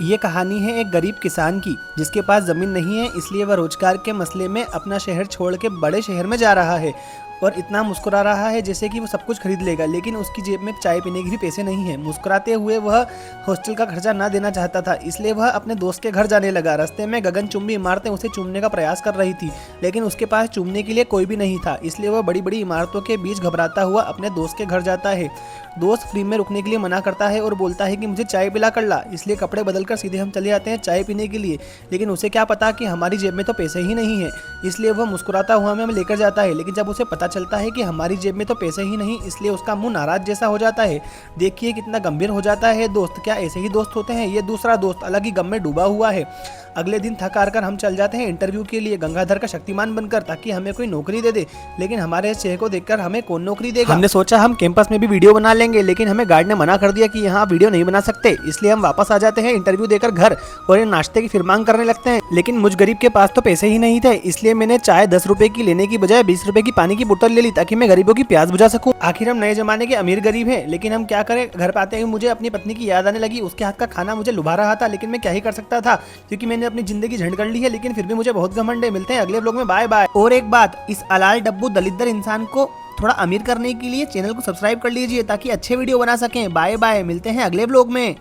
ये कहानी है एक गरीब किसान की, जिसके पास ज़मीन नहीं है, इसलिए वह रोजगार के मसले में अपना शहर छोड़ के बड़े शहर में जा रहा है और इतना मुस्कुरा रहा है जैसे कि वो सब कुछ खरीद लेगा, लेकिन उसकी जेब में चाय पीने के भी पैसे नहीं है। मुस्कुराते हुए वह हॉस्टल का खर्चा ना देना चाहता था, इसलिए वह अपने दोस्त के घर जाने लगा। रास्ते में गगनचुंबी इमारतें उसे चूमने का प्रयास कर रही थी, लेकिन उसके पास चूमने के लिए कोई भी नहीं था, इसलिए वह बड़ी बड़ी इमारतों के बीच घबराता हुआ अपने दोस्त के घर जाता है। दोस्त फ्री में रुकने के लिए मना करता है और बोलता है कि मुझे चाय पिला कर ला, इसलिए कपड़े बदलकर सीधे हम चले जाते हैं चाय पीने के लिए। लेकिन उसे क्या पता कि हमारी जेब में तो पैसे ही नहीं है, इसलिए वह मुस्कुराता हुआ हमें लेकर जाता है। लेकिन जब उसे पता चलता है कि हमारी जेब में तो पैसे ही नहीं, इसलिए उसका मुंह नाराज जैसा हो जाता है। देखिए कितना गंभीर हो जाता है दोस्त, क्या ऐसे ही दोस्त होते हैं? ये दूसरा दोस्त अलग ही गम में डूबा हुआ है। अगले दिन थक हार कर हम चल जाते हैं इंटरव्यू के लिए गंगाधर का शक्तिमान बनकर, ताकि हमें कोई नौकरी दे दे। लेकिन हमारे चेहरे को देखकर हमें कौन नौकरी देगा? हमने सोचा हम कैंपस में भी वीडियो बना लेंगे, लेकिन हमें गार्ड ने मना कर दिया कि यहाँ वीडियो नहीं बना सकते, इसलिए हम वापस आ जाते हैं इंटरव्यू देकर घर और ये नाश्ते की फिर मांग करने लगते हैं। लेकिन मुझ गरीब के पास तो पैसे ही नहीं थे, इसलिए मैंने चाय 10 रुपए की लेने की बजाय 20 रुपए की पानी की बोतल ले ली, ताकि मैं गरीबों की प्यास बुझा सकूं। आखिर हम नए जमाने के अमीर गरीब हैं, लेकिन हम क्या करें? घर पे आते ही मुझे अपनी पत्नी की याद आने लगी। उसके हाथ का खाना मुझे लुभा रहा था, लेकिन मैं क्या ही कर सकता था, क्योंकि मैंने अपनी जिंदगी झंड कर ली है। लेकिन फिर भी मुझे बहुत घमंड है। मिलते हैं अगले व्लॉग में, बाय बाय। और एक बात, इस अलाल डब्बू दलिद्र इंसान को थोड़ा अमीर करने के लिए चैनल को सब्सक्राइब कर लीजिए, ताकि अच्छे वीडियो बना सकें। बाय बाय, मिलते हैं अगले व्लॉग में।